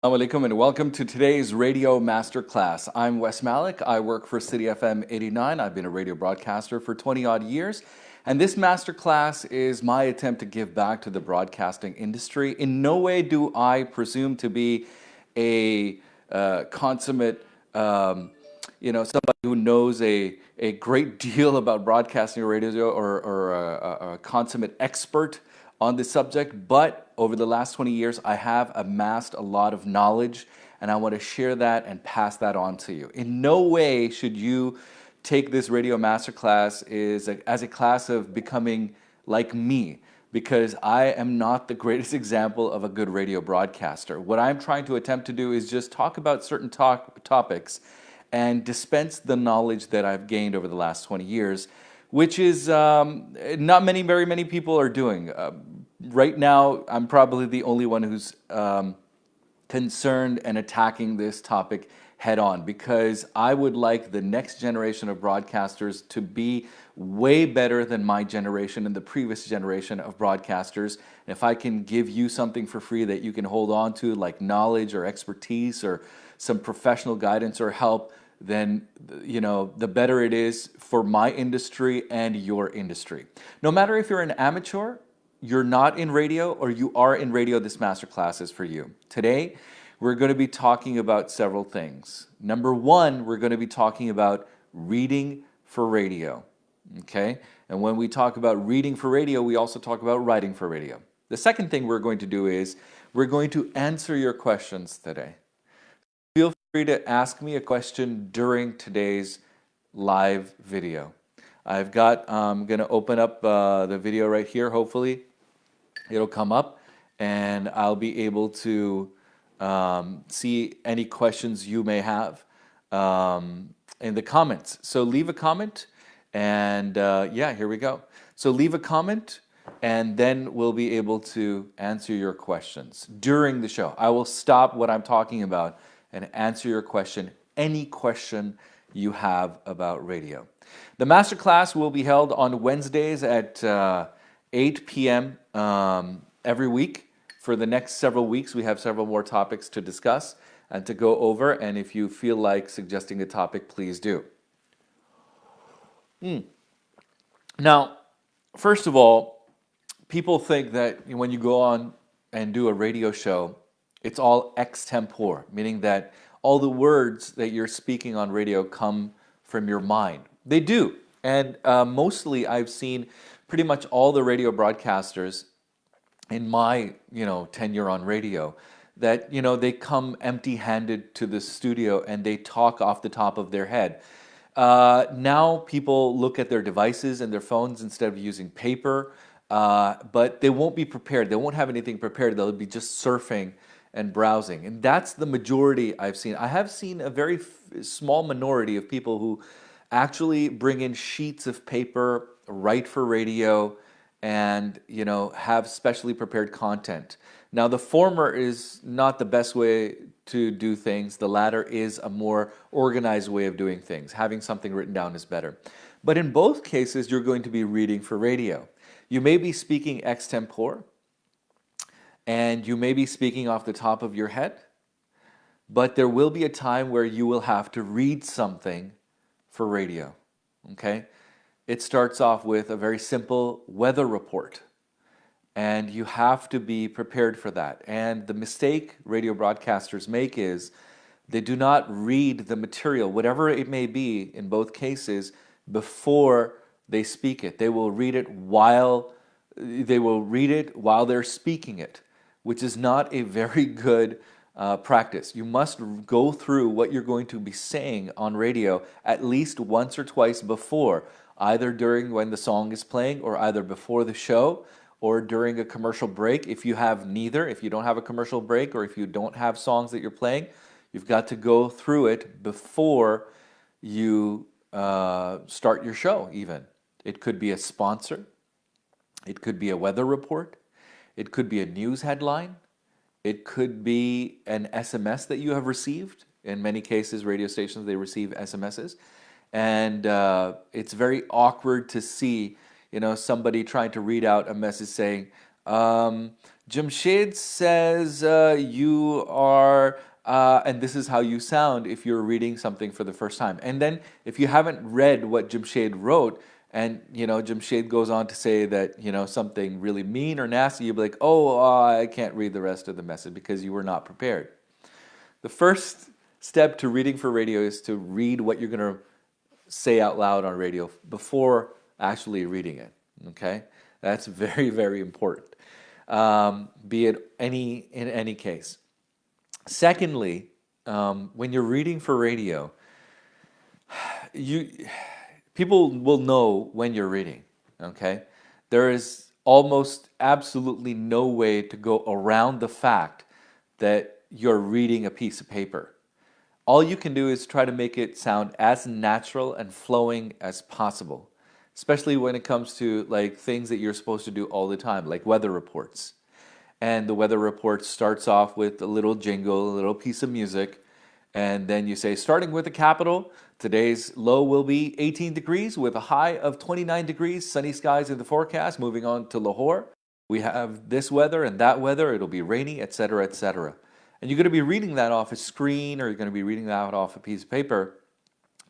Assalamu alaikum and welcome to today's Radio Masterclass. I'm Wes Malik. I work for City FM 89. I've been a radio broadcaster for 20 odd years. And this masterclass is my attempt to give back to the broadcasting industry. In no way do I presume to be a consummate, somebody who knows a great deal about broadcasting or radio or a consummate expert on this subject, but over the last 20 years, I have amassed a lot of knowledge, and I want to share that and pass that on to you. In no way should you take this radio masterclass as a class of becoming like me, because I am not the greatest example of a good radio broadcaster. What I'm trying to attempt to do is just talk about certain topics and dispense the knowledge that I've gained over the last 20 years, which is not very many people are doing. Right now, I'm probably the only one who's concerned and attacking this topic head on, because I would like the next generation of broadcasters to be way better than my generation and the previous generation of broadcasters. And if I can give you something for free that you can hold on to, like knowledge or expertise or some professional guidance or help, then the better it is for my industry and your industry. No matter if you're an amateur, you're not in radio, or you are in radio, this masterclass is for you. Today, we're going to be talking about several things. Number one, we're going to be talking about reading for radio. Okay? And when we talk about reading for radio, we also talk about writing for radio. The second thing we're going to do is we're going to answer your questions today. Feel free to ask me a question during today's live video. I'm going to open up the video right here. Hopefully it'll come up and I'll be able to see any questions you may have in the comments. So leave a comment and here we go. So leave a comment and then we'll be able to answer your questions during the show. I will stop what I'm talking about and answer your question, any question you have about radio. The masterclass will be held on Wednesdays at 8 p.m. Every week. For the next several weeks, we have several more topics to discuss and to go over, and if you feel like suggesting a topic, please do. Now, first of all, people think that when you go on and do a radio show, it's all extempore, meaning that all the words that you're speaking on radio come from your mind. They do. And mostly I've seen pretty much all the radio broadcasters in my tenure on radio that they come empty-handed to the studio and they talk off the top of their head. Now people look at their devices and their phones instead of using paper, but they won't be prepared. They won't have anything prepared. They'll be just surfing and browsing. And that's the majority I've seen. I have seen a very small minority of people who actually bring in sheets of paper, write for radio, and have specially prepared content. Now the former is not the best way to do things. The latter is a more organized way of doing things. Having something written down is better. But in both cases, you're going to be reading for radio. You may be speaking extempore, and you may be speaking off the top of your head, but there will be a time where you will have to read something for radio, okay? It starts off with a very simple weather report, and you have to be prepared for that. And the mistake radio broadcasters make is they do not read the material, whatever it may be in both cases, before they speak it. They will read it while they're speaking it, which is not a very good practice. You must go through what you're going to be saying on radio at least once or twice before, either during when the song is playing or either before the show or during a commercial break. If you have neither, if you don't have a commercial break or if you don't have songs that you're playing, you've got to go through it before you start your show even. It could be a sponsor. It could be a weather report. It could be a news headline. It could be an SMS that you have received. In many cases, radio stations, they receive SMSs. And it's very awkward to see, somebody trying to read out a message saying, Jamshed says you are, and this is how you sound if you're reading something for the first time. And then if you haven't read what Jamshed wrote, and Jamshed goes on to say that something really mean or nasty, you'll be like, oh, I can't read the rest of the message because you were not prepared. The first step to reading for radio is to read what you're going to say out loud on radio before actually reading it. Okay, that's very, very important. Be it in any case. Secondly, when you're reading for radio, people will know when you're reading. Okay, there is almost absolutely no way to go around the fact that you're reading a piece of paper. All you can do is try to make it sound as natural and flowing as possible, especially when it comes to like things that you're supposed to do all the time, like weather reports. And the weather report starts off with a little jingle, a little piece of music, and then you say, starting with the capital, today's low will be 18 degrees with a high of 29 degrees, sunny skies in the forecast. Moving on to Lahore, we have this weather and that weather, it'll be rainy, etc., etc. And you're going to be reading that off a screen, or you're going to be reading that off a piece of paper,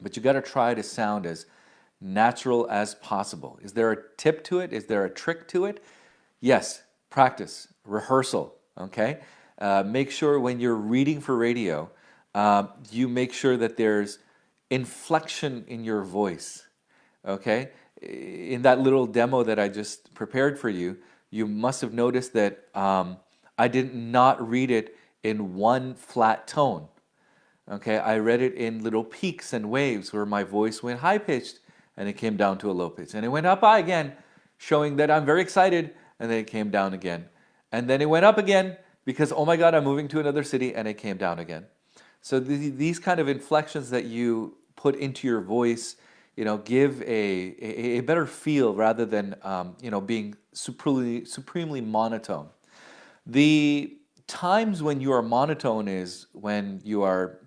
but you got to try to sound as natural as possible. Is there a tip to it? Is there a trick to it? Yes, practice, rehearsal, okay? Make sure when you're reading for radio, you make sure that there's inflection in your voice, okay? In that little demo that I just prepared for you, you must have noticed that I did not read it in one flat tone. Okay, I read it in little peaks and waves where my voice went high pitched and it came down to a low pitch, and it went up high again, showing that I'm very excited, and then it came down again, and then it went up again because oh my God, I'm moving to another city, and it came down again. So these kind of inflections that you put into your voice, give a better feel rather than being supremely monotone. The times when you are monotone is when you are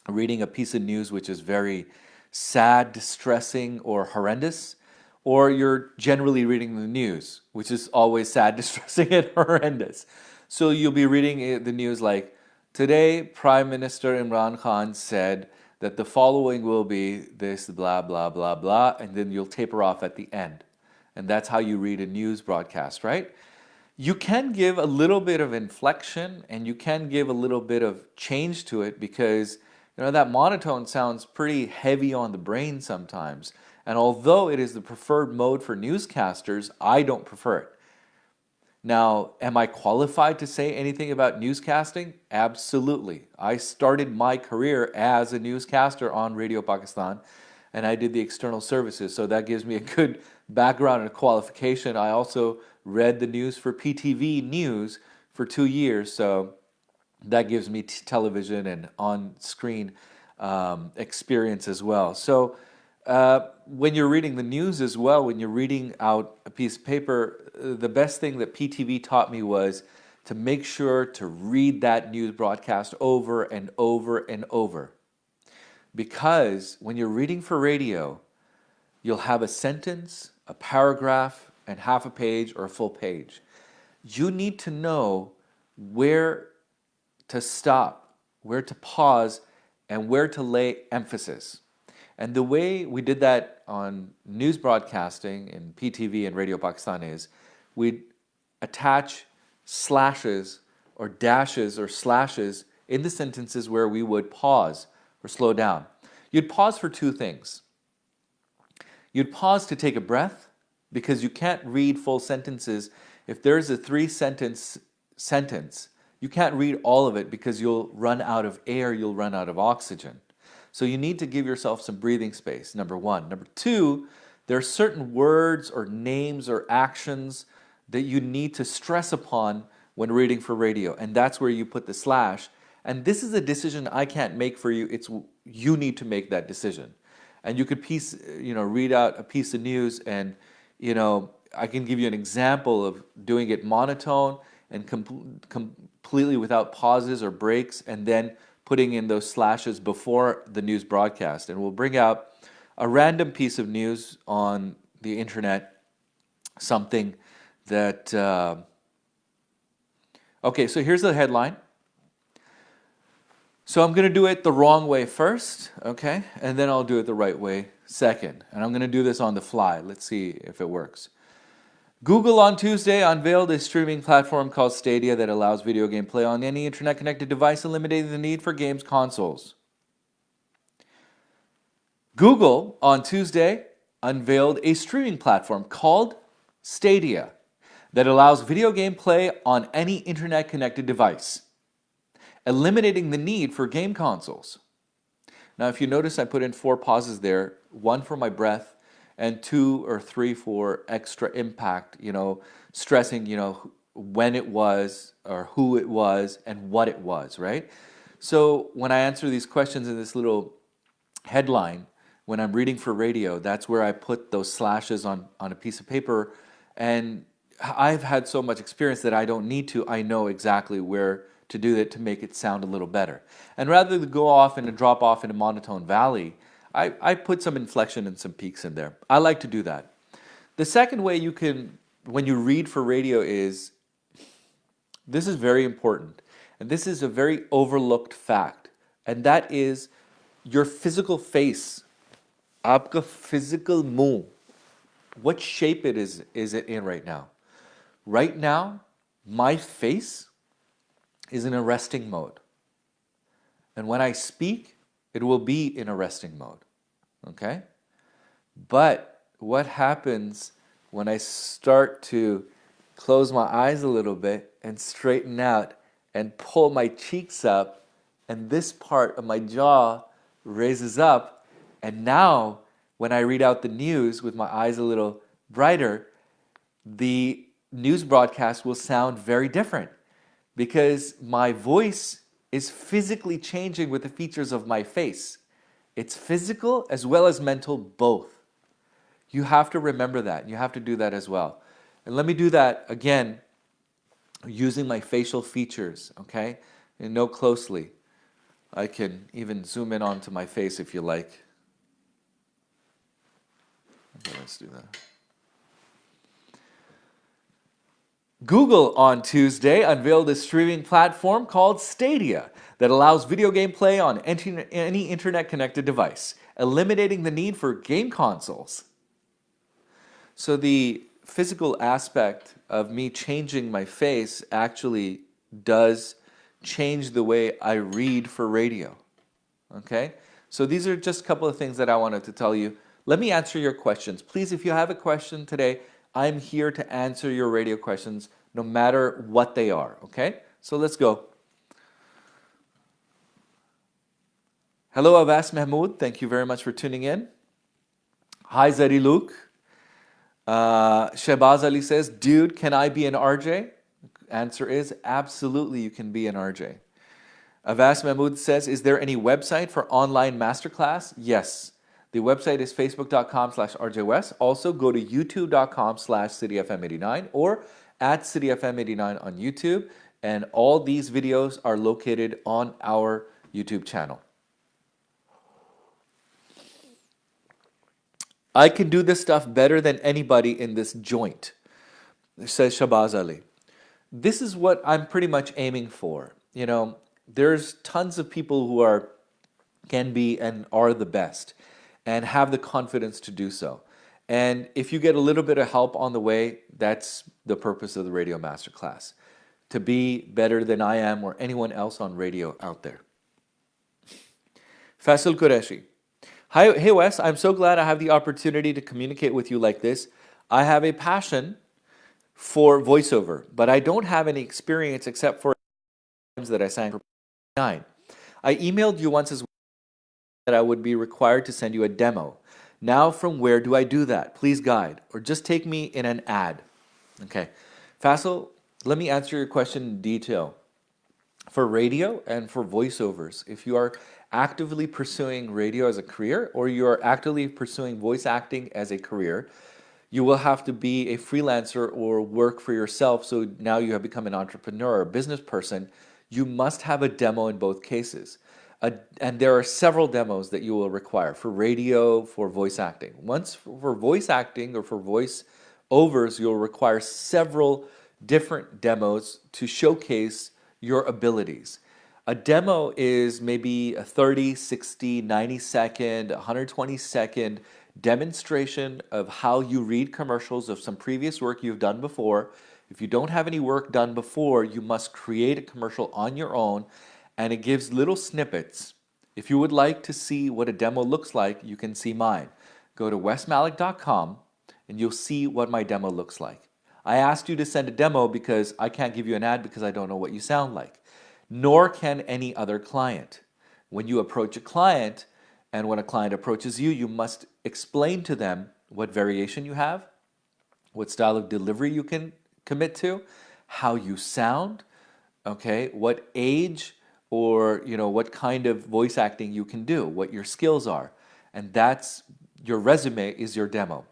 reading a piece of news which is very sad, distressing, or horrendous, or you're generally reading the news, which is always sad, distressing, and horrendous. So you'll be reading the news like, today Prime Minister Imran Khan said that the following will be this, blah, blah, blah, blah, and then you'll taper off at the end. And that's how you read a news broadcast, right? You can give a little bit of inflection, and you can give a little bit of change to it, because that monotone sounds pretty heavy on the brain sometimes. And although it is the preferred mode for newscasters, I don't prefer it. Now, am I qualified to say anything about newscasting? Absolutely. I started my career as a newscaster on Radio Pakistan, and I did the external services, so that gives me a good background and qualification. I also read the news for PTV News for 2 years, so that gives me television and on-screen experience as well. So when you're reading the news as well, when you're reading out a piece of paper, the best thing that PTV taught me was to make sure to read that news broadcast over and over and over. Because when you're reading for radio, you'll have a sentence, a paragraph, and half a page or a full page. You need to know where to stop, where to pause, and where to lay emphasis. And the way we did that on news broadcasting in PTV and Radio Pakistan is we'd attach slashes or dashes or slashes in the sentences where we would pause or slow down. You'd pause for two things. You'd pause to take a breath, because you can't read full sentences. If there's a 3-sentence sentence, you can't read all of it because you'll run out of air, you'll run out of oxygen. So you need to give yourself some breathing space, number one. Number two, there are certain words or names or actions that you need to stress upon when reading for radio, and that's where you put the slash. And this is a decision I can't make for you. You need to make that decision. And you could read out a piece of news, and I can give you an example of doing it monotone and completely without pauses or breaks, and then putting in those slashes before the news broadcast. And we'll bring out a random piece of news on the internet, something that Okay, so here's the headline. So I'm going to do it the wrong way first, okay? And then I'll do it the right way second. And I'm going to do this on the fly. Let's see if it works. Google on Tuesday unveiled a streaming platform called Stadia that allows video game play on any internet-connected device, eliminating the need for games consoles. Google on Tuesday unveiled a streaming platform called Stadia that allows video game play on any internet-connected device, eliminating the need for game consoles. Now, if you notice, I put in 4 pauses there, 1 for my breath, and 2 or 3 for extra impact, stressing, when it was, or who it was, and what it was, right? So when I answer these questions in this little headline, when I'm reading for radio, that's where I put those slashes on a piece of paper. And I've had so much experience that I don't need to. I know exactly where to do that to make it sound a little better. And rather than go off and drop off in a monotone valley, I put some inflection and some peaks in there. I like to do that. The second way you can, when you read for radio, is, this is very important. And this is a very overlooked fact. And that is your physical face. Aapka physical muh. What shape is it in right now? Right now, my face is in a resting mode. And when I speak, it will be in a resting mode. Okay? But what happens when I start to close my eyes a little bit and straighten out and pull my cheeks up, and this part of my jaw raises up, and now when I read out the news with my eyes a little brighter, the news broadcast will sound very different because my voice is physically changing with the features of my face. It's physical as well as mental, both. You have to remember that. You have to do that as well. And let me do that again using my facial features, okay? And note closely. I can even zoom in onto my face if you like. Okay, let's do that. Google on Tuesday unveiled a streaming platform called Stadia that allows video game play on any internet-connected device, eliminating the need for game consoles. So the physical aspect of me changing my face actually does change the way I read for radio. Okay? So these are just a couple of things that I wanted to tell you. Let me answer your questions. Please, if you have a question today, I'm here to answer your radio questions no matter what they are, okay? So let's go. Hello, Avas Mahmood. Thank you very much for tuning in. Hi, Zari Luke. Shehbaz Ali says, dude, can I be an RJ? Answer is absolutely you can be an RJ. Avas Mahmood says, is there any website for online masterclass? Yes. The website is facebook.com/RJWest. Also, go to youtube.com/cityfm89 or at cityfm89 on YouTube. And all these videos are located on our YouTube channel. I can do this stuff better than anybody in this joint, says Shehbaz Ali. This is what I'm pretty much aiming for. There's tons of people who can be and are the best and have the confidence to do so. And if you get a little bit of help on the way, that's the purpose of the Radio Masterclass. To be better than I am or anyone else on radio out there. Faisal Qureshi. Hey Wes, I'm so glad I have the opportunity to communicate with you like this. I have a passion for voiceover, but I don't have any experience except for times that I sang for 9. I emailed you once as well that I would be required to send you a demo. Now from where do I do that? Please guide, or just take me in an ad. Okay. Faisal, let me answer your question in detail. For radio and for voiceovers, if you are actively pursuing radio as a career or you are actively pursuing voice acting as a career, you will have to be a freelancer or work for yourself. So now you have become an entrepreneur or a business person. You must have a demo in both cases. And there are several demos that you will require for radio, for voice acting. Once for voice acting or for voice overs, you'll require several different demos to showcase your abilities. A demo is maybe a 30, 60, 90 second, 120 second demonstration of how you read commercials of some previous work you've done before. If you don't have any work done before, you must create a commercial on your own, and it gives little snippets. If you would like to see what a demo looks like, you can see mine. Go to wesmalik.com and you'll see what my demo looks like. I asked you to send a demo because I can't give you an ad because I don't know what you sound like, nor can any other client. When you approach a client, and when a client approaches you, you must explain to them what variation you have, what style of delivery you can commit to, how you sound, okay, what age or what kind of voice acting you can do, what your skills are. And that's your resume is your demo.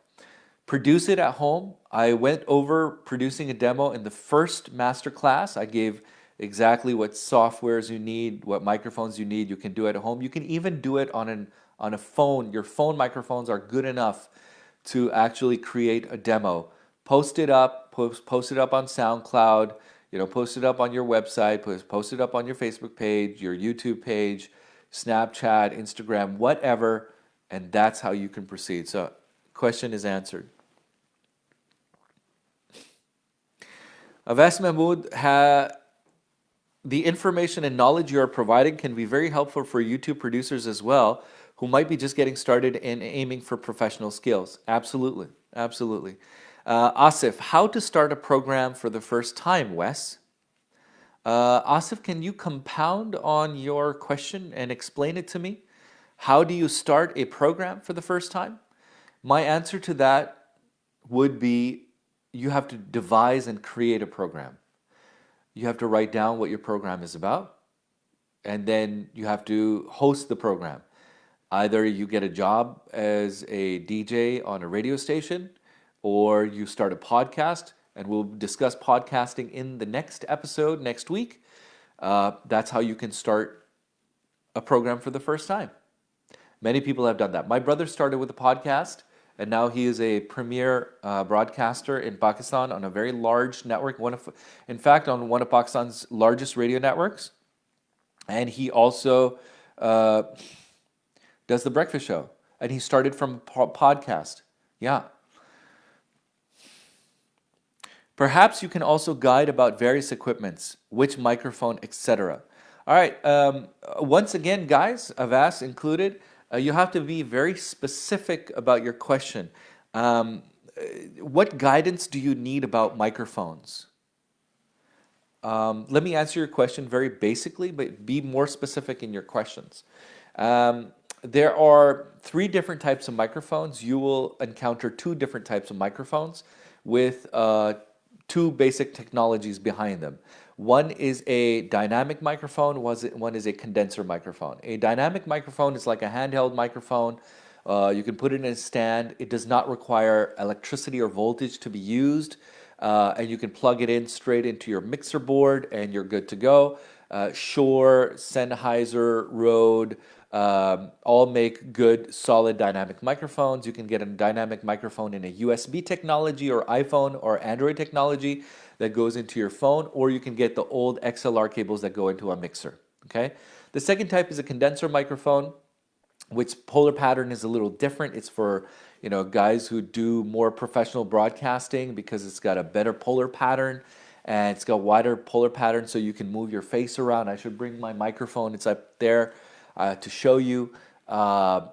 Produce it at home. I went over producing a demo in the first masterclass. I gave exactly what softwares you need, what microphones you need. You can do it at home. You can even do it on a phone. Your phone microphones are good enough to actually create a demo. Post it up, post it up on SoundCloud, post it up on your website, post it up on your Facebook page, your YouTube page, Snapchat, Instagram, whatever, and that's how you can proceed. So, question is answered. Wes Mahmood, the information and knowledge you are providing can be very helpful for YouTube producers as well, who might be just getting started and aiming for professional skills. Absolutely, absolutely. Asif, how to start a program for the first time, Wes? Asif, can you compound on your question and explain it to me? How do you start a program for the first time? My answer to that would be you have to devise and create a program. You have to write down what your program is about, and then you have to host the program. Either you get a job as a DJ on a radio station, or you start a podcast, and we'll discuss podcasting in the next episode next week. That's how you can start a program for the first time. Many people have done that. My brother started with a podcast, and now he is a premier broadcaster in Pakistan on a very large network. In fact, on one of Pakistan's largest radio networks. And he also does the breakfast show. And he started from a podcast. Yeah. Perhaps you can also guide about various equipments, which microphone, etc. All right. Once again, guys, Avas included, you have to be very specific about your question. What guidance do you need about microphones? Let me answer your question very basically, but be more specific in your questions. There are 3 different types of microphones. You will encounter 2 different types of microphones with 2 basic technologies behind them. One is a dynamic microphone, one is a condenser microphone. A dynamic microphone is like a handheld microphone. You can put it in a stand. It does not require electricity or voltage to be used. And you can plug it in straight into your mixer board and you're good to go. Shure, Sennheiser, Rode, all make good, solid dynamic microphones. You can get a dynamic microphone in a USB technology or iPhone or Android technology that goes into your phone, or you can get the old XLR cables that go into a mixer. Okay. The second type is a condenser microphone, which polar pattern is a little different. It's for guys who do more professional broadcasting because it's got a better polar pattern and it's got wider polar pattern so you can move your face around. I should bring my microphone. It's up there to show you. It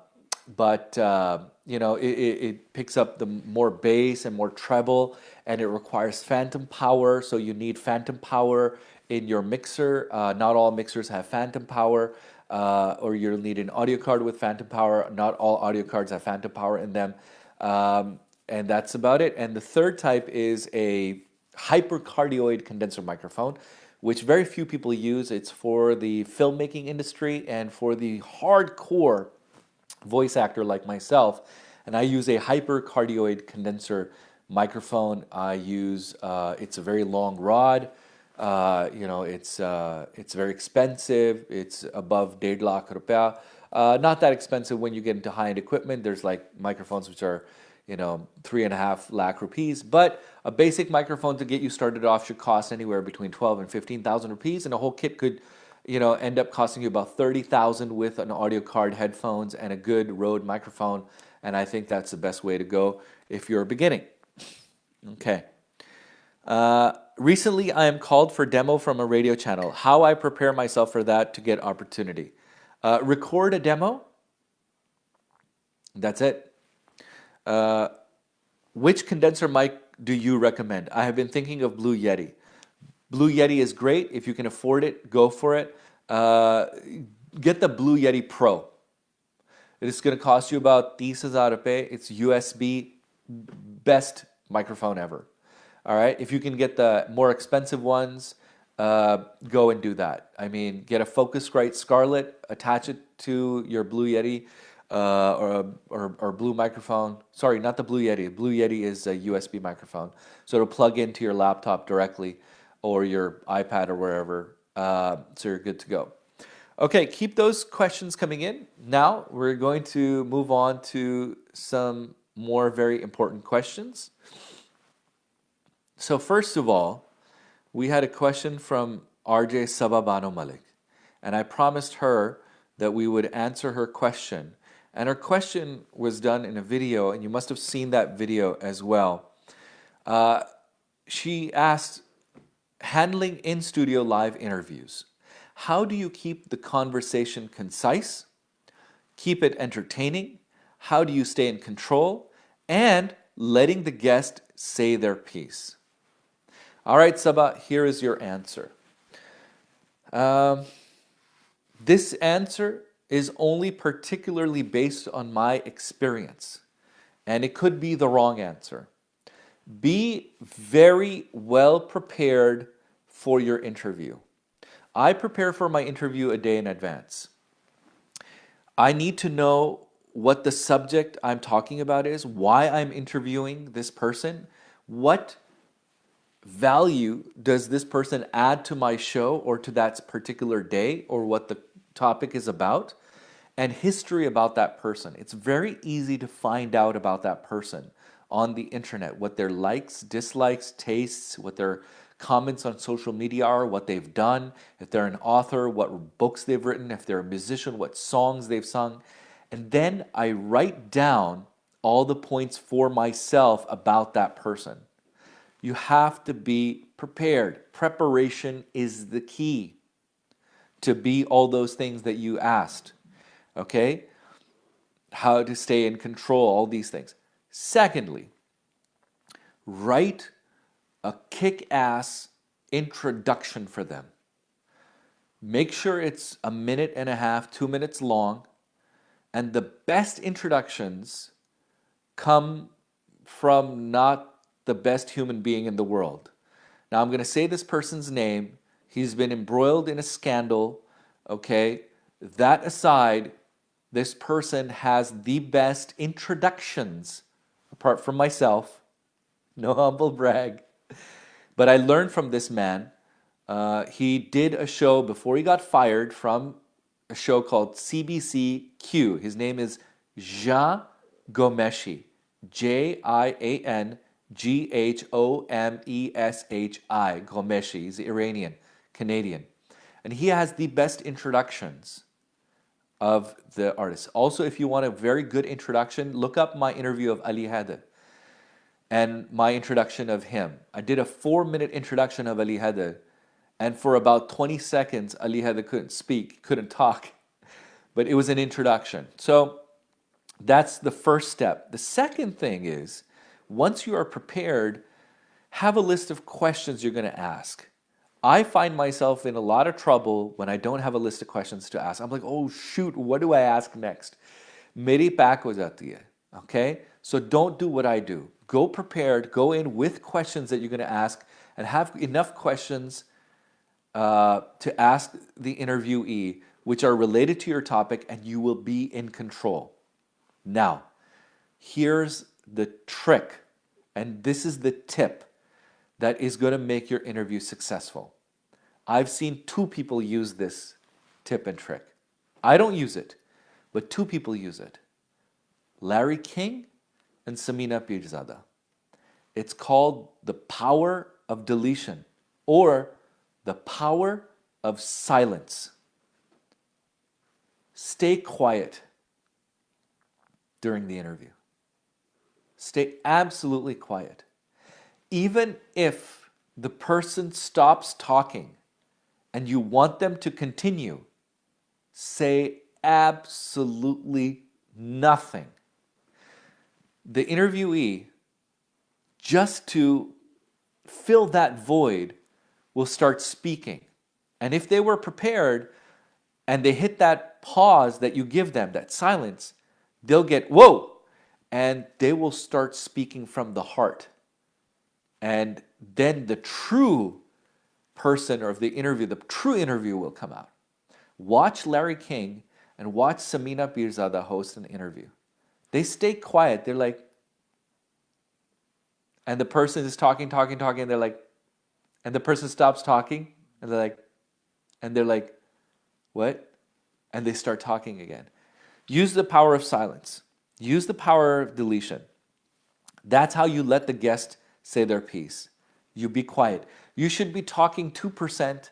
picks up the more bass and more treble, and it requires phantom power. So you need phantom power in your mixer. Not all mixers have phantom power. Or you'll need an audio card with phantom power. Not all audio cards have phantom power in them. And that's about it. And the third type is a Hyper-Cardioid condenser microphone, which very few people use. It's for the filmmaking industry and for the hardcore voice actor like myself. And I use a Hyper-Cardioid condenser microphone. I use, it's a very long rod. It's very expensive. It's above 1.5 lakh rupiah. Not that expensive when you get into high-end equipment. There's like microphones which are, 3.5 lakh rupees. But a basic microphone to get you started off should cost anywhere between 12 and 15,000 rupees, and a whole kit could end up costing you about 30,000 with an audio card, headphones, and a good Rode microphone. And I think that's the best way to go if you're beginning. Okay. Recently, I am called for demo from a radio channel. How I prepare myself for that to get opportunity. Record a demo. That's it. Which condenser mic do you recommend? I have been thinking of Blue Yeti. Blue Yeti is great. If you can afford it, go for it. Get the Blue Yeti Pro. It is going to cost you about 30,000 rupees. It's USB, best microphone ever. All right. If you can get the more expensive ones, go and do that. I mean, get a Focusrite Scarlett, attach it to your Blue Yeti or Blue microphone. Sorry, not the Blue Yeti. Blue Yeti is a USB microphone, so it'll plug into your laptop directly or your iPad or wherever. So you're good to go. Okay, keep those questions coming in. Now we're going to move on to some more very important questions. So first of all, we had a question from RJ Sababano Malik, and I promised her that we would answer her question. And her question was done in a video, and you must have seen that video as well. She asked, handling in-studio live interviews. How do you keep the conversation concise, keep it entertaining? How do you stay in control? And letting the guest say their piece. All right, Sabah, here is your answer. This answer is only particularly based on my experience, and it could be the wrong answer. Be very well prepared for your interview. I prepare for my interview a day in advance. I need to know what the subject I'm talking about is, why I'm interviewing this person, what value does this person add to my show or to that particular day, or what the topic is about, and history about that person. It's very easy to find out about that person on the internet, what their likes, dislikes, tastes, what their comments on social media are, what they've done, if they're an author, what books they've written, if they're a musician, what songs they've sung. And then I write down all the points for myself about that person. You have to be prepared. Preparation is the key to be all those things that you asked. Okay? How to stay in control, all these things. Secondly, write a kick-ass introduction for them. Make sure it's 1.5 minutes, 2 minutes long, and the best introductions come from not the best human being in the world. Now I'm going to say this person's name. He's been embroiled in a scandal, okay? That aside, this person has the best introductions, apart from myself. No humble brag. But I learned from this man. He did a show before he got fired from a show called CBC-Q. His name is Jean Gomeshi. Jan Ghomeshi. Gomeshi. He's Iranian, Canadian. And he has the best introductions of the artists. Also, if you want a very good introduction, look up my interview of Ali Haider and my introduction of him. I did a 4-minute introduction of Ali Haider, and for about 20 seconds, Ali Haider couldn't speak, couldn't talk, but it was an introduction. So that's the first step. The second thing is, once you are prepared, have a list of questions you're going to ask. I find myself in a lot of trouble when I don't have a list of questions to ask. I'm like, oh shoot, what do I ask next? Meri pack ho jati hai. Okay? So don't do what I do. Go prepared, go in with questions that you're going to ask, and have enough questions to ask the interviewee which are related to your topic, and you will be in control. Now, here's the trick, and this is the tip that is going to make your interview successful. I've seen 2 people use this tip and trick. I don't use it, but 2 people use it. Larry King and Samina Pirzada. It's called the power of deletion or the power of silence. Stay quiet during the interview. Stay absolutely quiet. Even if the person stops talking and you want them to continue, say absolutely nothing. The interviewee, just to fill that void, will start speaking. And if they were prepared and they hit that pause that you give them, that silence, they'll get, whoa, and they will start speaking from the heart. And then the true person or the interview, the true interview will come out. Watch Larry King and watch Samina Pirzada host an interview. They stay quiet. They're like, and the person is talking, and they're like, and the person stops talking, and they're like, what? And they start talking again. Use the power of silence. Use the power of deletion. That's how you let the guest say their piece. You be quiet. You should be talking 2%,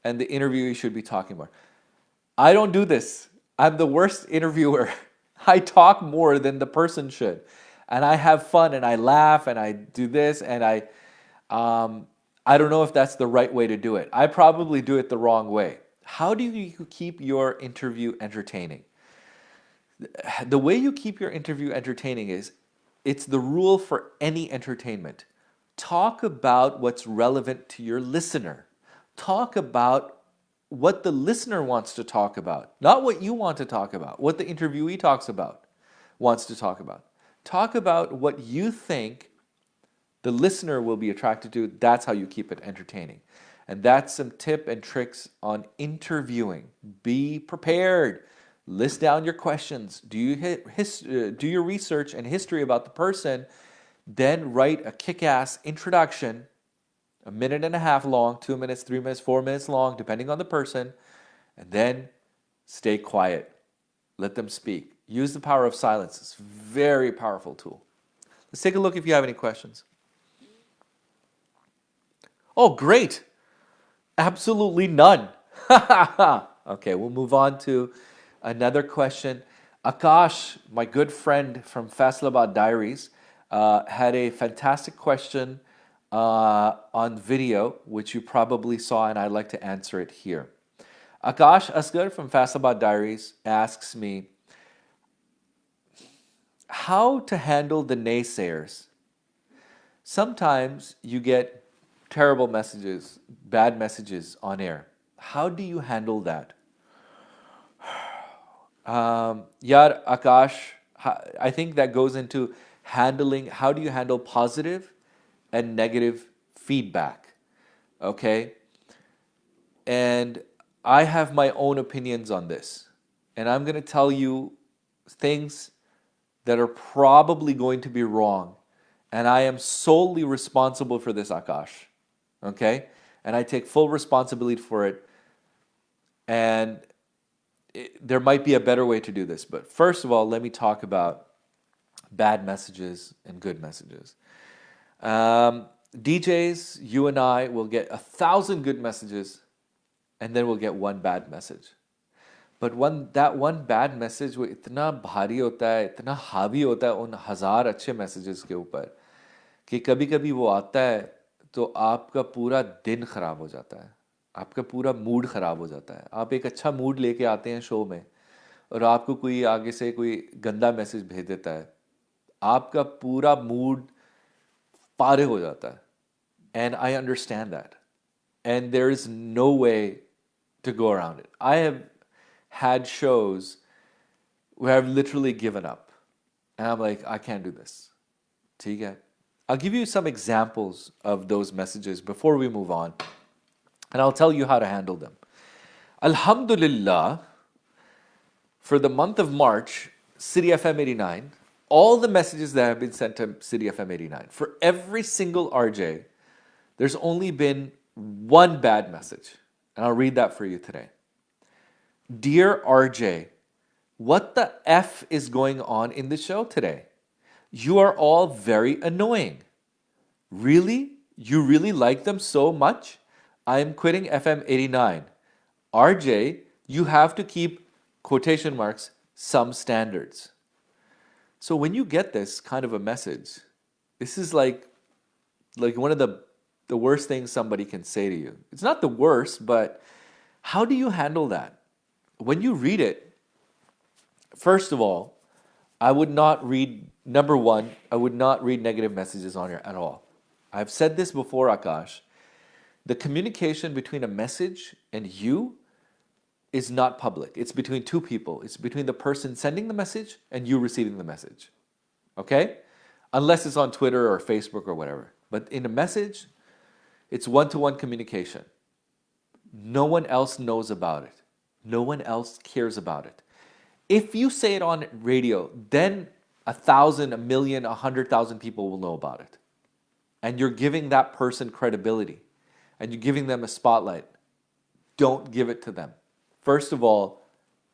and the interviewee should be talking more. I don't do this. I'm the worst interviewer. I talk more than the person should. And I have fun, and I laugh, and I do this, and I don't know if that's the right way to do it. I probably do it the wrong way. How do you keep your interview entertaining? The way you keep your interview entertaining is, it's the rule for any entertainment. Talk about what's relevant to your listener. Talk about what the listener wants to talk about, not what you want to talk about, what the interviewee wants to talk about. Talk about what you think the listener will be attracted to. That's how you keep it entertaining. And that's some tip and tricks on interviewing. Be prepared. List down your questions. Do your research and history about the person. Then write a kick-ass introduction, 1.5 minutes long, 2 minutes, 3 minutes, 4 minutes long, depending on the person. And then stay quiet. Let them speak. Use the power of silence. It's a very powerful tool. Let's take a look if you have any questions. Oh, great. Absolutely none. Okay, we'll move on to another question. Akash, my good friend from Faisalabad Diaries, had a fantastic question on video, which you probably saw, and I'd like to answer it here. Akash Asgar from Faisalabad Diaries asks me, how to handle the naysayers. Sometimes you get terrible messages, bad messages on air. How do you handle that? Yar Akash, I think that goes into handling, how do you handle positive and negative feedback? Okay? And I have my own opinions on this. And I'm going to tell you things that are probably going to be wrong. And I am solely responsible for this, Akash. Okay? And I take full responsibility for it. And there might be a better way to do this. But first of all, let me talk about bad messages and good messages. DJs, you and I will get 1,000 good messages, and then we'll get one bad message. But that one bad message वो इतना भारी होता है, इतना हावी होता है उन 1,000 अच्छे मैसेजेस के ऊपर कि कभी-कभी वो आता है तो आपका पूरा दिन खराब हो जाता है, आपका पूरा मूड खराब हो जाता है. आप एक अच्छा मूड लेके आते हैं शो में और आपको कोई आगे से कोई गंदा मैसेज भेज देता है, आपका पूरा मूड पारे हो जाता है. And I understand that. And there is no way to go around it. I have had shows where I've literally given up. And I'm like, I can't do this. ठीक है? I'll give you some examples of those messages before we move on. And I'll tell you how to handle them. Alhamdulillah, for the month of March, City FM 89, all the messages that have been sent to City FM 89, for every single RJ, there's only been one bad message. And I'll read that for you today. Dear RJ, what the F is going on in the show today? You are all very annoying. Really? You really like them so much? I am quitting FM 89. RJ, you have to keep quotation marks some standards. So when you get this kind of a message, this is like one of the worst things somebody can say to you. It's not the worst, but how do you handle that? When you read it, first of all, I would not read, number one, I would not read negative messages on here at all. I've said this before, Akash. The communication between a message and you is not public. It's between two people. It's between the person sending the message and you receiving the message. Okay? Unless it's on Twitter or Facebook or whatever. But in a message, it's one-to-one communication. No one else knows about it. No one else cares about it. If you say it on radio, then 1,000, 1,000,000, 100,000 people will know about it. And you're giving that person credibility. And you're giving them a spotlight. Don't give it to them. First of all,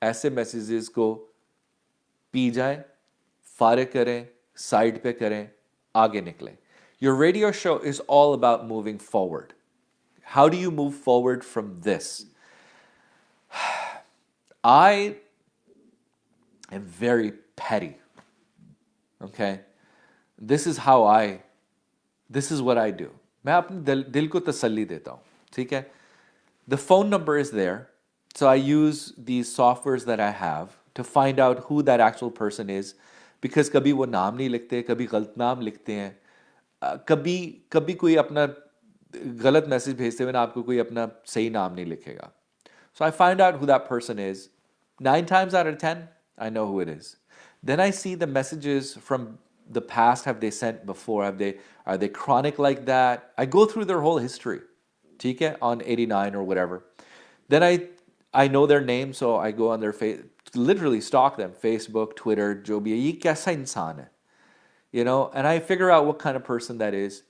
ऐसे messages को P जाए, फारे करें, side पे करें, आगे निकलें. Your radio show is all about moving forward. How do you move forward from this? I am very petty. Okay? This is what I do. मैं अपने दिल को तसल्ली देता हूँ. ठीक है? The phone number is there. So I use these softwares that I have to find out who that actual person is. Because कभी वो नाम नहीं लिखते, कभी गलत नाम लिखते हैं. कभी कोई अपना गलत मैसेज भेजते हुए ना आपको कोई अपना सही नाम नहीं लिखेगा. So I find out who that person is. 9 times out of 10, I know who it is. Then I see the messages from the past. Have they sent before? Are they chronic like that? I go through their whole history. ठीक है? On 89 or whatever. Then I know their name, so I go on their literally stalk them. Facebook, Twitter, जो भी है. ये कैसा इंसान है? You know, and I figure out what kind of person that is.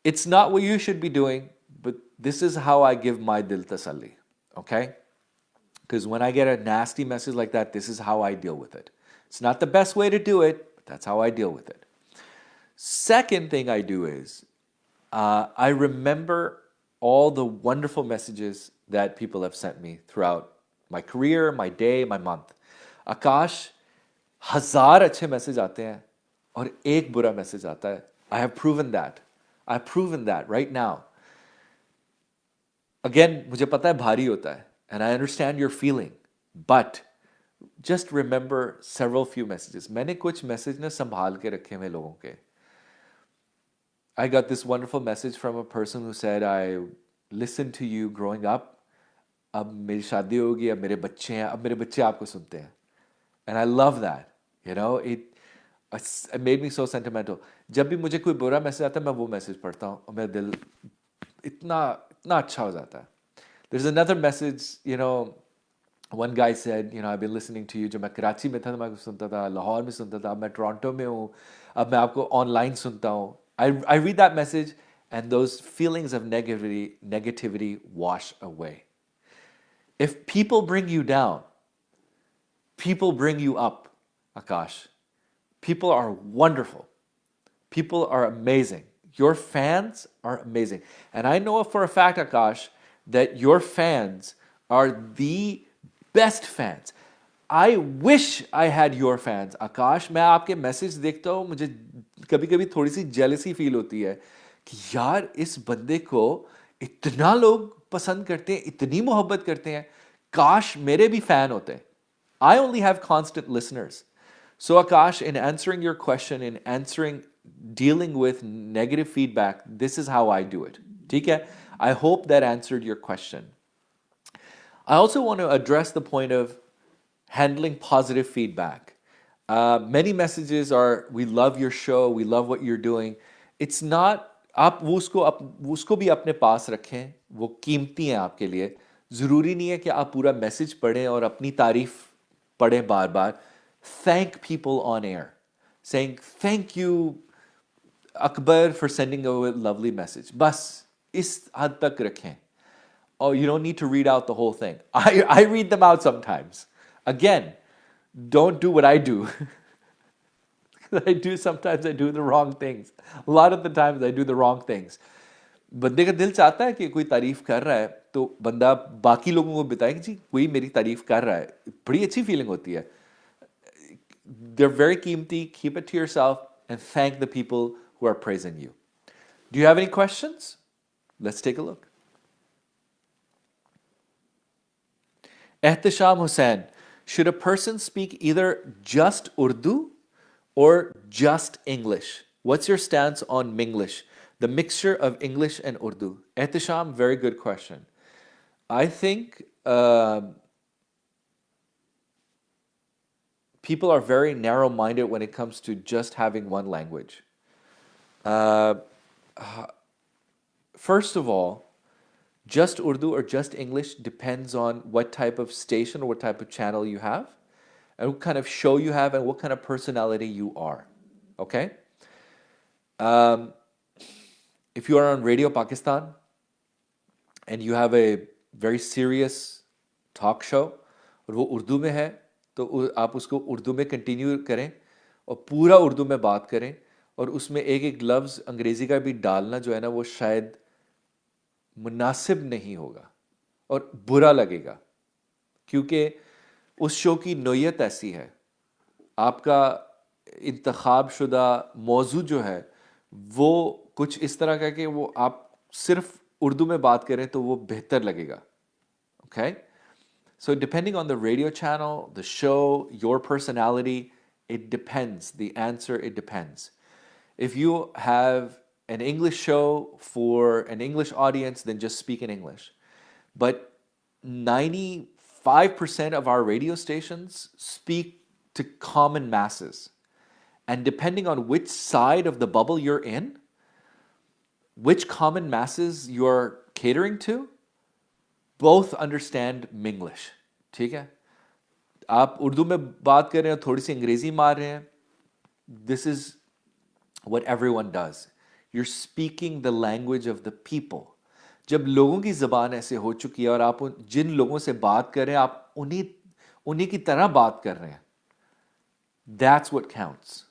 It's not what you should be doing, but this is how I give my dil tasalli. Okay? Because when I get a nasty message like that, this is how I deal with it. It's not the best way to do it, but that's how I deal with it. Second thing I do is I remember all the wonderful messages that people have sent me throughout my career, my day, my month. Akash, 1000 अच्छे message आते हैं और एक बुरा message आता है. I have proven that. I've proven that right now. Again, मुझे पता है भारी होता है. And I understand your feeling. But just remember several few messages. मैंने कुछ मैसेज ना संभाल के रखे हुए लोगों के. I got this wonderful message from a person who said, I listened to you growing up. अब मेरी शादी होगी, अब मेरे बच्चे हैं, अब मेरे बच्चे आपको सुनते हैं. And I love that. You know, it made me so sentimental. जब भी मुझे कोई बुरा मैसेज आता है, मैं वो मैसेज पढ़ता हूँ और मेरा दिल इतना अच्छा हो जाता है. There's another message, you know, one guy said, you know, I've been listening to you. जब मैं कराची में था तो मैं आपको सुनता था, लाहौर में सुनता था, अब मैं टोरंटो में हूँ, अब मैं आपको ऑनलाइन सुनता हूँ. I read that message and those feelings of negativity wash away. If people bring you down, people bring you up, Akash. People are wonderful. People are amazing. Your fans are amazing. And I know for a fact, Akash, that your fans are the best fans. I wish I had your fans, Akash. मैं आपके message देखता हूँ, मुझे कभी-कभी थोड़ी सी jealousy feel होती है कि यार इस बंदे को इतना लोग पसंद करते हैं, इतनी मोहब्बत करते हैं, काश मेरे भी fan होते. I only have constant listeners. So Akash, in answering your question, in dealing with negative feedback, this is how I do it. ठीक है? I hope that answered your question. I also want to address the point of handling positive feedback. Many messages are, we love your show, we love what you're doing. It's not, आप उसको भी अपने पास रखें, वो कीमती हैं आपके लिए. ज़रूरी नहीं है कि आप पूरा मैसेज पढ़ें और अपनी तारीफ पढ़ें बार बार. Thank people on air. Saying, thank you, Akbar, for sending a lovely message. बस इस हद तक रखें. Oh, you don't need to read out the whole thing. I read them out sometimes. Again, don't do what I do. Sometimes I do the wrong things. A lot of the times I do the wrong things. बंदे का दिल चाहता है कि कोई तारीफ कर रहा है तो बंदा बाकी लोगों को बताए कि जी कोई मेरी तारीफ कर रहा है, बड़ी अच्छी फीलिंग होती है. They're very कीमती. Keep it to yourself and thank the people who are praising you. Do you have any questions? Let's take a look. Ehtisham Hussain, should a person speak either just Urdu or just English? What's your stance on Minglish, the mixture of English and Urdu? Ehtisham, very good question. I think people are very narrow-minded when it comes to just having one language. First of all, just Urdu or just English depends on what type of station or what type of channel you have, and what kind of show you have, and what kind of personality you are. Okay? If you are on Radio Pakistan and you have a very serious talk show और वो उर्दू में है तो आप उसको उर्दू में continue करें और पूरा उर्दू में बात करें और उसमें एक एक लफ्ज़ अंग्रेज़ी का भी डालना जो है ना वो शायद मुनासिब नहीं होगा और बुरा लगेगा, क्योंकि उस शो की नोयत ऐसी है, आपका इंतखाब शुदा मौजू जो है वो कुछ इस तरह का कि वो आप सिर्फ उर्दू में बात करें तो वो बेहतर लगेगा. Okay? So depending on the radio channel, the show, your personality, it depends. The answer, it depends. If you have an English show for an English audience, then just speak in English. But 95% of our radio stations speak to common masses. And depending on which side of the bubble you're in, which common masses you're catering to, both understand Minglish. ठीक है? आप उर्दू में बात कर रहे हैं, थोड़ी सी अंग्रेजी मार रहे हैं. This is what everyone does. You're speaking the language of the people. जब लोगों की ज़बान ऐसे हो चुकी है और आप जिन लोगों से बात कर रहे हैं आप उन्हीं की तरह बात कर रहे हैं. That's what counts.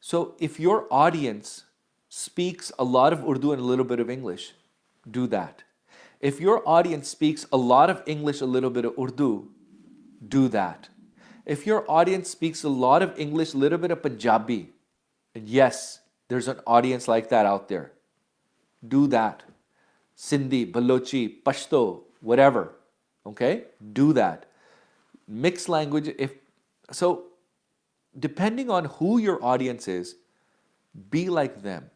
So if your audience speaks a lot of Urdu and a little bit of English, do that. If your audience speaks a lot of English, a little bit of Urdu, do that. If your audience speaks a lot of English, a little bit of Punjabi, and yes, there's an audience like that out there, do that. Sindhi, Balochi, Pashto, whatever, okay? Do that. Mixed language, so depending on who your audience is, be like them.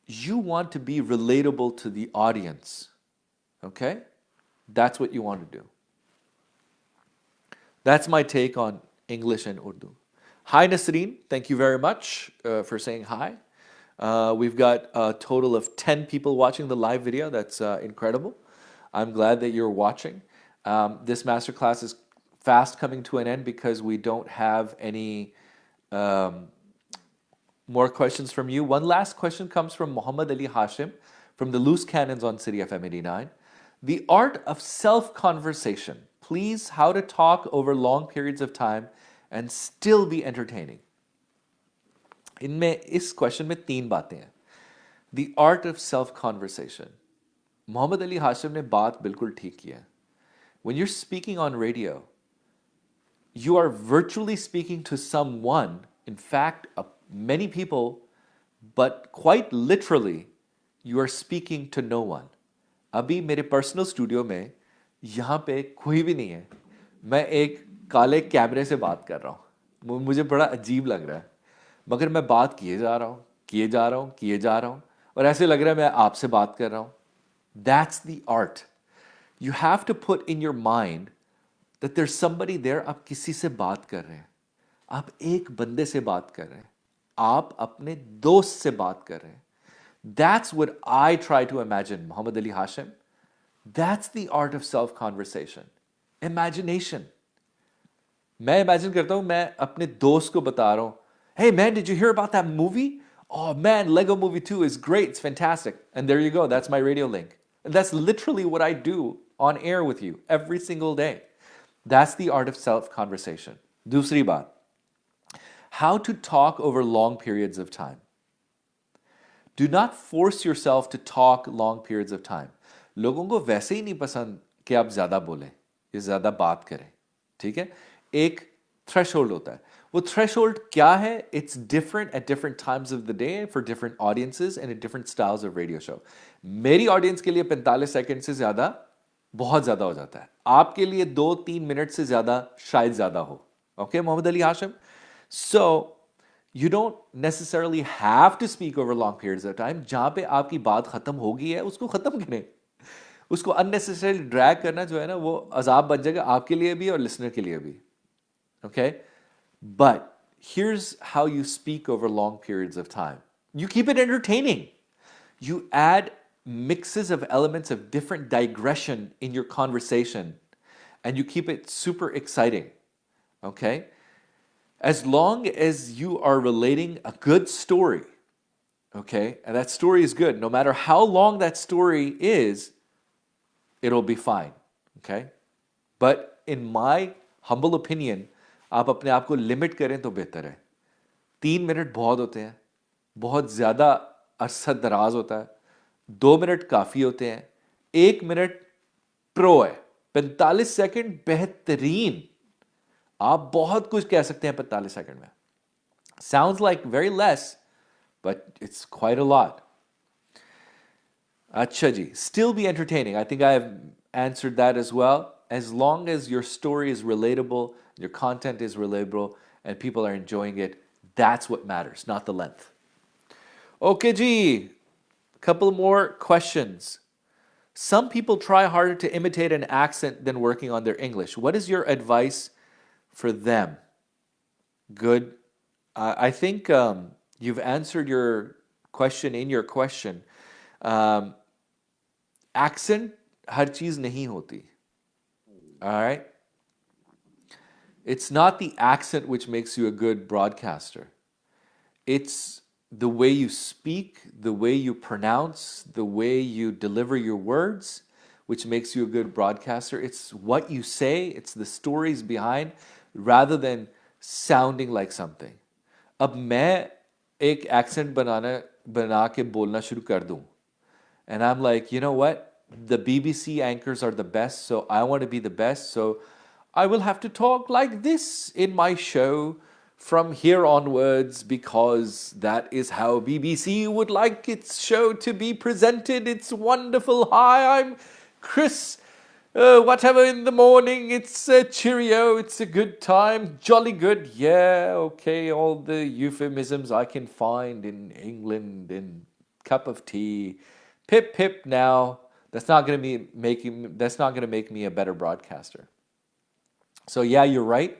You want to be relatable to the audience. Okay? That's what you want to do. That's my take on English and Urdu. Hi, Nasreen. Thank you very much for saying hi. We've got a total of 10 people watching the live video. That's incredible. I'm glad that you're watching. This masterclass is fast coming to an end because we don't have any more questions from you. One last question comes from Muhammad Ali Hashim from the Loose Cannons on City FM 89. The art of self-conversation. Please, how to talk over long periods of time and still be entertaining. इस question में 3 बातें हैं. The art of self-conversation. Mohammad Ali Hashim ने बात बिल्कुल ठीक की है. When you're speaking on radio, you are virtually speaking to someone, in fact, many people, but quite literally, you are speaking to no one. अभी मेरे पर्सनल स्टूडियो में यहाँ पे कोई भी नहीं है. मैं एक काले कैमरे से बात कर रहा हूँ. मुझे बड़ा अजीब लग रहा है, मगर मैं बात किए जा रहा हूँ और ऐसे लग रहा है मैं आपसे बात कर रहा हूँ. That's the art. You have to put in your mind that there's somebody there. आप किसी से बात कर रहे हैं, आप एक बंदे से बात कर रहे हैं, आप अपने दोस्त से बात कर रहे हैं. That's what I try to imagine, Muhammad Ali Hashim. That's the art of self-conversation. Imagination. मैं imagine करता हूँ मैं अपने दोस्त को बता रहा हूँ, hey man, did you hear about that movie? Oh man, Lego Movie 2 is great, it's fantastic. And there you go, that's my radio link. And that's literally what I do on air with you every single day. That's the art of self-conversation. दूसरी बात, How to talk over long periods of time. Do not force yourself to talk long periods of time. लोगों को वैसे ही नहीं पसंद कि आप ज़्यादा बोलें या ज़्यादा बात करें, ठीक है? एक थ्रेशोल्ड होता है. वो थ्रेशोल्ड क्या है? It's different at different times of the day for different audiences and at different styles of radio show. मेरी ऑडियंस के लिए 45 सेकंड से ज़्यादा बहुत ज़्यादा हो जाता है. आपके लिए 2-3 मिनट से ज़्यादा शायद ज़्यादा हो. Okay, Mohammad Ali Hashim? So, you don't necessarily have to speak over long periods of time. जहाँ पे आपकी बात ख़त्म हो गई है, उसको ख़त्म करें. उसको unnecessarily drag करना जो है ना, वो अजाब बन जाएगा आपके लिए भी और listener के लिए भी. Okay? But here's how you speak over long periods of time. You keep it entertaining. You add mixes of elements of different digression in your conversation and you keep it super exciting. Okay? As long as you are relating a good story, okay, and that story is good, no matter how long that story is, it'll be fine, okay? But in my humble opinion, आप अपने आप को limit करें तो बेहतर है. 3 minute बहुत होते हैं, बहुत ज़्यादा अरसा दराज होता है. 2 मिनट काफ़ी होते हैं. 1 मिनट प्रो है. 45 सेकंड बेहतरीन. आप बहुत कुछ कह सकते हैं 45 सेकंड में. Sounds like very less, but it's quite a lot. Acha ji, still be entertaining. I think I have answered that as well. As long as your story is relatable, your content is relatable, and people are enjoying it, that's what matters, not the length. Okay ji, couple more questions. Some people try harder to imitate an accent than working on their English. What is your advice for them? Good. I think you've answered your question in your question. Accent हर चीज नहीं होती. All right? It's not the accent which makes you a good broadcaster. It's the way you speak, the way you pronounce, the way you deliver your words, which makes you a good broadcaster. It's what you say, it's the stories behind, rather than sounding like something. अब मैं एक accent बना के बोलना शुरू कर दूं. And I'm like, you know what? The BBC anchors are the best, so I want to be the best, so I will have to talk like this in my show from here onwards because that is how BBC would like its show to be presented. It's wonderful. Hi, I'm Chris. Whatever in the morning, it's cheerio, it's a good time, jolly good. Yeah, okay, all the euphemisms I can find in England, in cup of tea, pip pip now. That's not going to make me a better broadcaster. So yeah, you're right.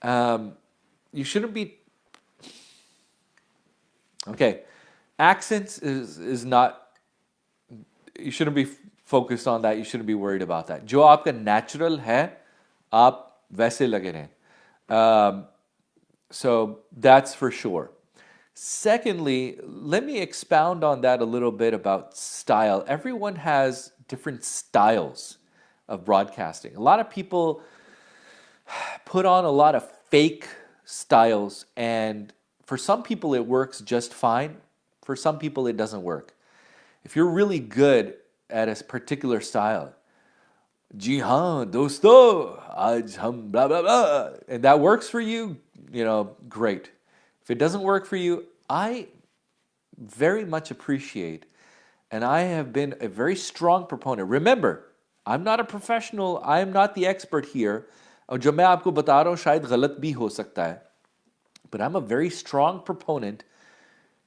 You shouldn't be. Okay, accents is not. You shouldn't be focused on that. You shouldn't be worried about that. जो आपका natural है, आप वैसे लगे रहें. So that's for sure. Secondly, let me expound on that a little bit about style. Everyone has different styles of broadcasting. A lot of people put on a lot of fake styles, and for some people it works just fine. For some people it doesn't work. If you're really good at a particular style, जी हाँ दोस्तों आज हम blah blah blah, and that works for you, great. If it doesn't work for you, I very much appreciate, and I have been a very strong proponent. Remember, I'm not a professional, I am not the expert here. और जो मैं आपको बता रहा हूँ शायद गलत भी हो सकता है. But I'm a very strong proponent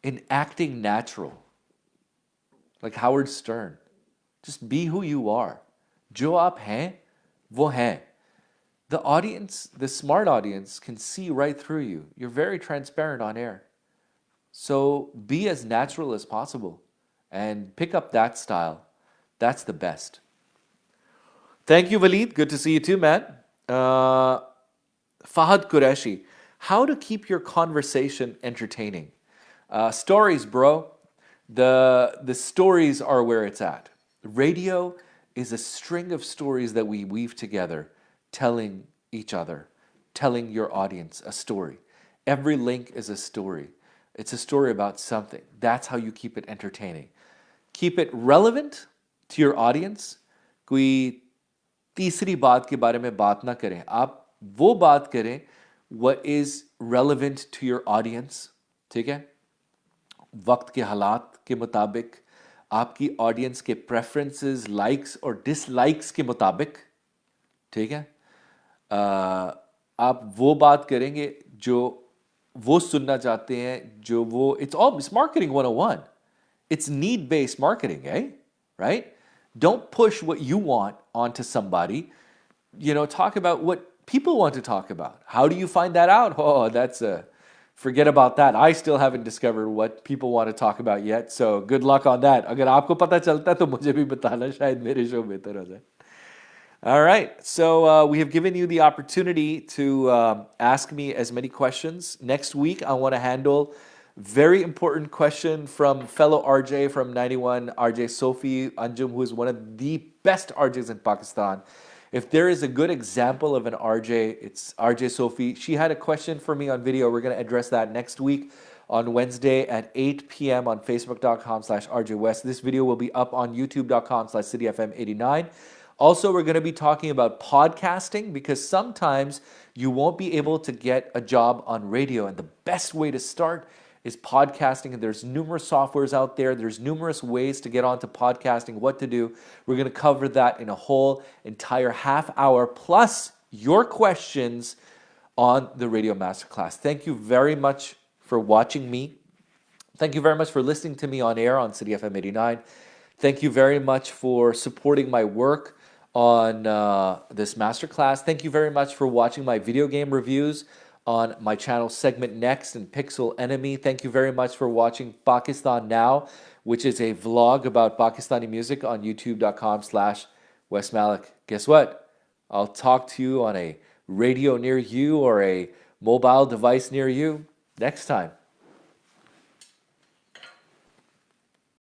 in acting natural. Like Howard Stern. Just be who you are. जो आप हैं, वो हैं. The audience, the smart audience, can see right through you. You're very transparent on air. So be as natural as possible and pick up that style. That's the best. Thank you, Waleed. Good to see you too, man. Fahad Qureshi, how to keep your conversation entertaining? Stories, bro. The stories are where it's at. Radio is a string of stories that we weave together, telling each other, telling your audience a story. Every link is a story. It's a story about something. That's how you keep it entertaining. Keep it relevant to your audience. कोई तीसरी बात के बारे में बात ना करें. आप वो बात करें what is relevant to your audience. ठीक है? वक्त के हालात के मुताबिक, आपकी ऑडियंस के प्रेफरेंसेस, लाइक्स और डिसलाइक्स के मुताबिक. ठीक है? आप वो बात करेंगे जो वो सुनना चाहते हैं, जो वो it's marketing 101. It's need-based marketing, right? Don't push what you want onto somebody. Talk about what people want to talk about. How do you find that out? Forget about that. I still haven't discovered what people want to talk about yet. So good luck on that. अगर आपको पता चलता है तो मुझे भी बताना, शायद मेरे शो बेहतर हो जाए. All right, so we have given you the opportunity to ask me as many questions. Next week, I want to handle very important question from fellow RJ from 91, RJ Sophie Anjum, who is one of the best RJs in Pakistan. If there is a good example of an RJ, it's RJ Sophie. She had a question for me on video. We're going to address that next week on Wednesday at 8 p.m. on facebook.com/RJWest. This video will be up on youtube.com/cityfm89. Also, we're going to be talking about podcasting because sometimes you won't be able to get a job on radio. And the best way to start is podcasting. And there's numerous softwares out there. There's numerous ways to get onto podcasting, what to do. We're going to cover that in a whole entire half hour, plus your questions on the Radio Masterclass. Thank you very much for watching me. Thank you very much for listening to me on air on City FM 89. Thank you very much for supporting my work on this masterclass. Thank you very much for watching my video game reviews on my channel Segment Next and Pixel Enemy. Thank you very much for watching Pakistan Now, which is a vlog about Pakistani music on youtube.com/Wes Malik. Guess what? I'll talk to you on a radio near you or a mobile device near you next time.